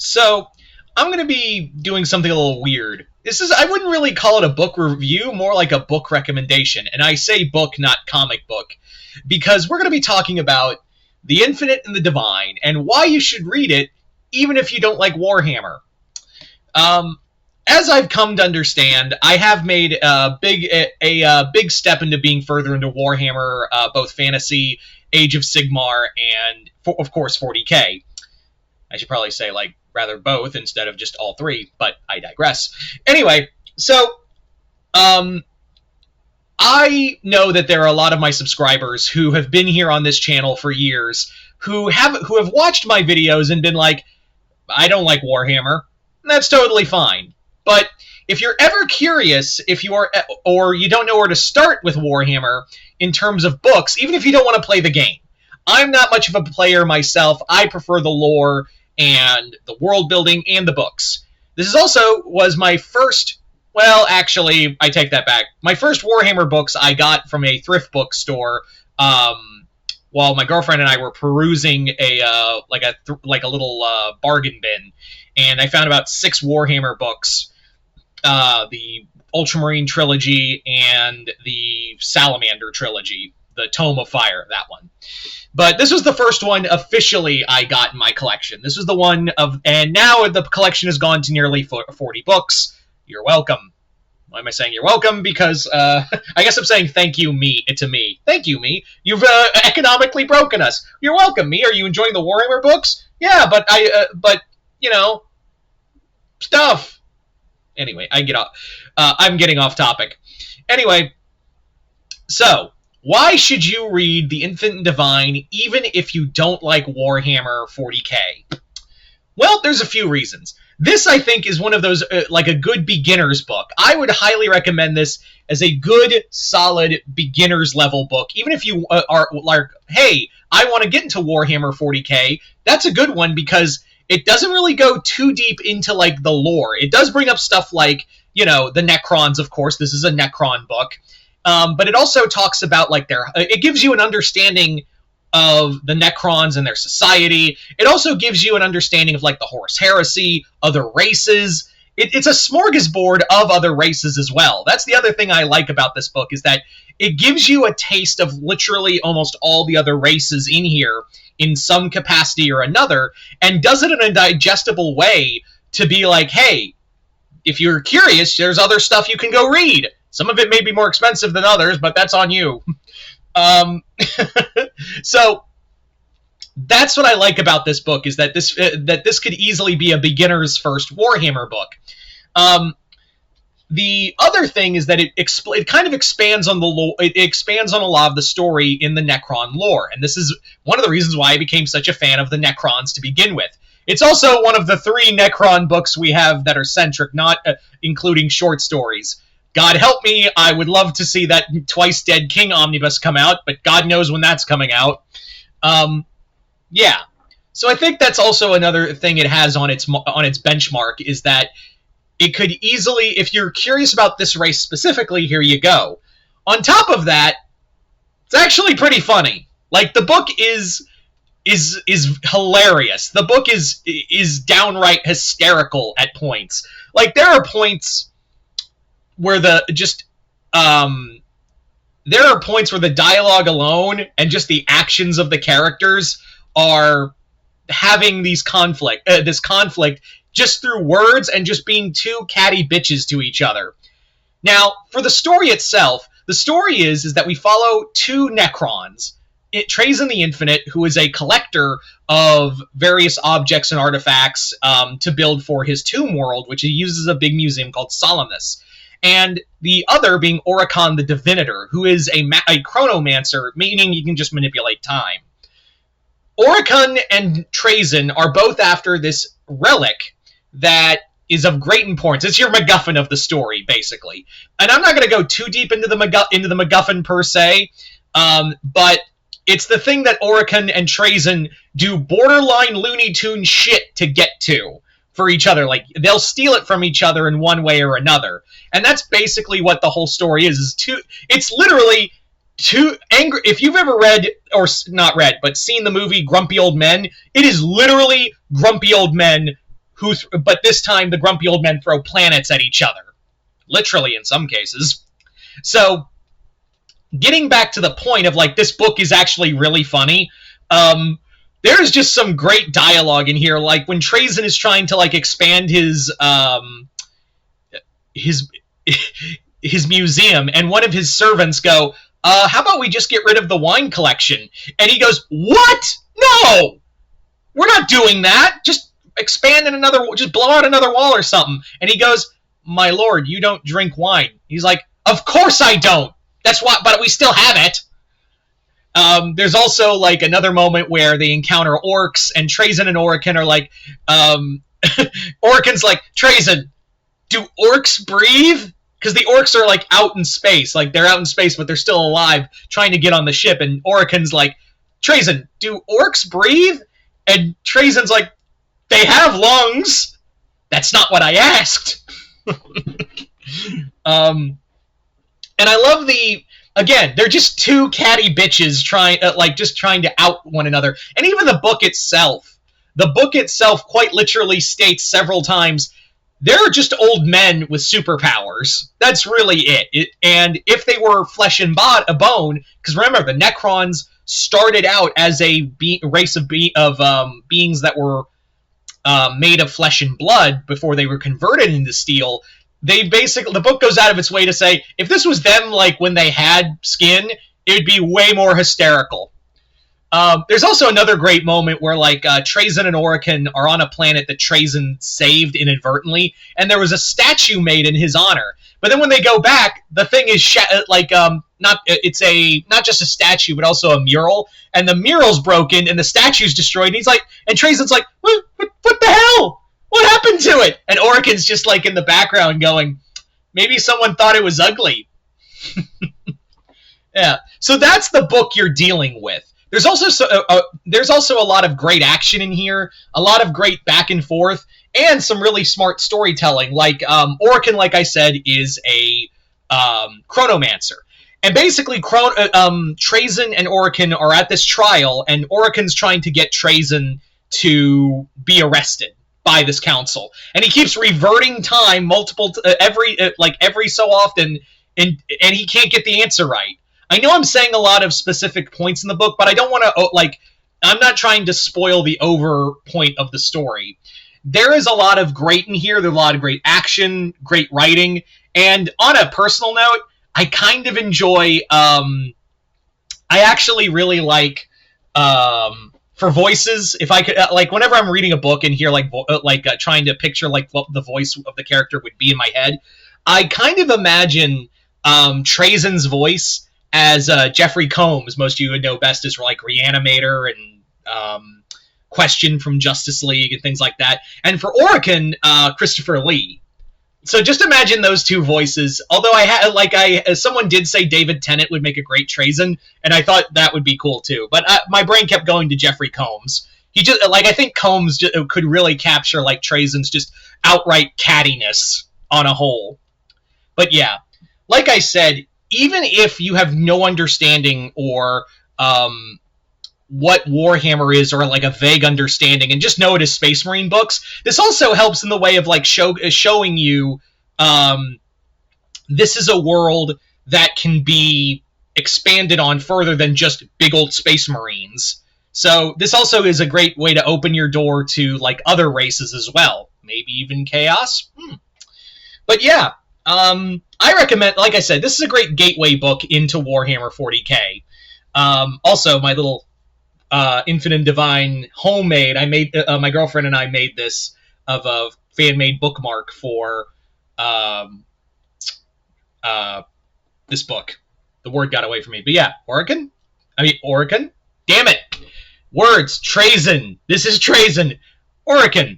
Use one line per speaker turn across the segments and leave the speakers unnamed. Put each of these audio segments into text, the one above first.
So, I'm going to be doing something a little weird. I wouldn't really call it a book review, more like a book recommendation. And I say book, not comic book, because we're going to be talking about The Infinite and the Divine, and why you should read it, even if you don't like Warhammer. As I've come to understand, I have made a big step into being further into Warhammer, both Fantasy, Age of Sigmar, and, of course, 40k. I should probably say, rather both instead of just all three, but I digress. Anyway, so, I know that there are a lot of my subscribers who have been here on this channel for years, who have watched my videos and been like, I don't like Warhammer. That's totally fine. But if you're ever curious, or you don't know where to start with Warhammer in terms of books, even if you don't want to play the game, I'm not much of a player myself. I prefer the lore and the world building and the books. This was my first. Well, actually, I take that back. My first Warhammer books I got from a thrift bookstore while my girlfriend and I were perusing a little bargain bin, and I found about 6 Warhammer books, the Ultramarine trilogy and the Salamander trilogy, the Tome of Fire, that one. But this was the first one officially I got in my collection. This was the one and now the collection has gone to nearly 40 books. You're welcome. Why am I saying you're welcome? Because I guess I'm saying thank you, me. It's a me. Thank you, me. You've economically broken us. You're welcome, me. Are you enjoying the Warhammer books? Yeah, but stuff. Anyway, I'm getting off topic. Anyway, so why should you read The Infinite and Divine even if you don't like Warhammer 40k? Well, there's a few reasons. This, I think, is one of those, a good beginner's book. I would highly recommend this as a good, solid, beginner's level book. Even if you are like, hey, I want to get into Warhammer 40k, that's a good one because it doesn't really go too deep into, the lore. It does bring up stuff like, the Necrons, of course. This is a Necron book. But it also talks about, it gives you an understanding of the Necrons and their society. It also gives you an understanding of, the Horus Heresy, other races. It's a smorgasbord of other races as well. That's the other thing I like about this book, is that it gives you a taste of literally almost all the other races in here in some capacity or another, and does it in a digestible way to be like, hey, if you're curious, there's other stuff you can go read. Some of it may be more expensive than others, but that's on you. So that's what I like about this book, is that this could easily be a beginner's first Warhammer book. The other thing is that it kind of expands on the lore. It expands on a lot of the story in the Necron lore, and this is one of the reasons why I became such a fan of the Necrons to begin with. It's also one of the 3 Necron books we have that are centric, not including short stories. God help me, I would love to see that Twice Dead King omnibus come out, but God knows when that's coming out. Yeah. So I think that's also another thing it has on its benchmark, is that it could easily, if you're curious about this race specifically, here you go. On top of that, it's actually pretty funny. The book is hilarious. The book is downright hysterical at points. There are points where there are points where the dialogue alone and just the actions of the characters are having this conflict just through words and just being 2 catty bitches to each other. Now, for the story itself, the story is that we follow 2 Necrons. Trazyn the Infinite, who is a collector of various objects and artifacts to build for his tomb world, which he uses a big museum called Solemnus. And the other being Oricon the Divinator, who is a chronomancer, meaning he can just manipulate time. Oricon and Trazyn are both after this relic that is of great importance. It's your MacGuffin of the story, basically. And I'm not going to go too deep into the MacGuffin per se, but it's the thing that Oricon and Trazyn do borderline Looney Tunes shit to get to for each other. They'll steal it from each other in one way or another. And that's basically what the whole story is it's literally 2 angry. If you've ever read, or not read, but seen the movie Grumpy Old Men, it is literally grumpy old men but this time the grumpy old men throw planets at each other. Literally in some cases. So, getting back to the point of, like, this book is actually really funny, there's just some great dialogue in here, like, when Trazen is trying to, like, expand his museum, and one of his servants go, how about we just get rid of the wine collection? And he goes, what? No! We're not doing that! Just just blow out another wall or something. And he goes, my lord, you don't drink wine. He's like, of course I don't! That's why, but we still have it! There's also, like, another moment where they encounter orcs, and Trazen and Orican are like, Orican's like, Trazen, do orcs breathe? Because the orcs are, like, out in space. Like, they're out in space, but they're still alive, trying to get on the ship, and Orican's like, Trazen, do orcs breathe? And Trazen's like, they have lungs! That's not what I asked! And I love again, they're just two catty bitches trying to out one another. And even the book itself quite literally states several times, they're just old men with superpowers. That's really it. And if they were flesh and bone, because remember, the Necrons started out as a race of beings that were made of flesh and blood before they were converted into steel. The book goes out of its way to say, if this was them, like, when they had skin, it would be way more hysterical. There's also another great moment where, like, Trazen and Orican are on a planet that Trazen saved inadvertently, and there was a statue made in his honor. But then when they go back, the thing is, not just a statue, but also a mural, and the mural's broken, and the statue's destroyed, and and Trazen's like, what the hell? What happened to it? And Orican's just, like, in the background going, maybe someone thought it was ugly. Yeah. So that's the book you're dealing with. There's also a lot of great action in here, a lot of great back and forth, and some really smart storytelling. Like, Orican, like I said, is a chronomancer. And basically, Trazen and Orican are at this trial, and Orican's trying to get Trazen to be arrested by this council, and he keeps reverting time every so often, and he can't get the answer right. I know I'm saying a lot of specific points in the book, but I don't want to I'm not trying to spoil the over point of the story. There is a lot of great in here. There's a lot of great action, great writing, and on a personal note, I kind of enjoy. I actually really like. For voices, if I could, whenever I'm reading a book and hear trying to picture like what the voice of the character would be in my head, I kind of imagine Trazen's voice as Jeffrey Combs. Most of you would know best as like Reanimator and Question from Justice League and things like that. And for Orican, Christopher Lee. So just imagine those two voices. Although someone did say David Tennant would make a great Trazen, and I thought that would be cool too. But my brain kept going to Jeffrey Combs. He just I think Combs could really capture like Trazen's just outright cattiness on a whole. But yeah, like I said, even if you have no understanding or what Warhammer is, or like a vague understanding, and just know it as Space Marine books, this also helps in the way of like showing you this is a world that can be expanded on further than just big old Space Marines. So this also is a great way to open your door to like other races as well, maybe even Chaos. But yeah, I recommend, like I said, this is a great gateway book into Warhammer 40k. Also, my little Infinite and Divine homemade, I made my girlfriend and I made this of a fan-made bookmark for this book. The word got away from me, but yeah, Orican. Damn it, words. Trazen. This is Trazen. Orican.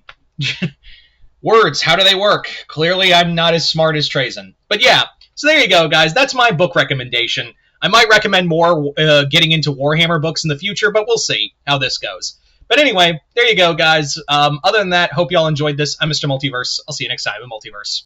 Words. How do they work? Clearly, I'm not as smart as Trazen. But yeah, so there you go, guys. That's my book recommendation. I might recommend more getting into Warhammer books in the future, but we'll see how this goes. But anyway, there you go, guys. Other than that, hope you all enjoyed this. I'm Mr. Multiverse. I'll see you next time in Multiverse.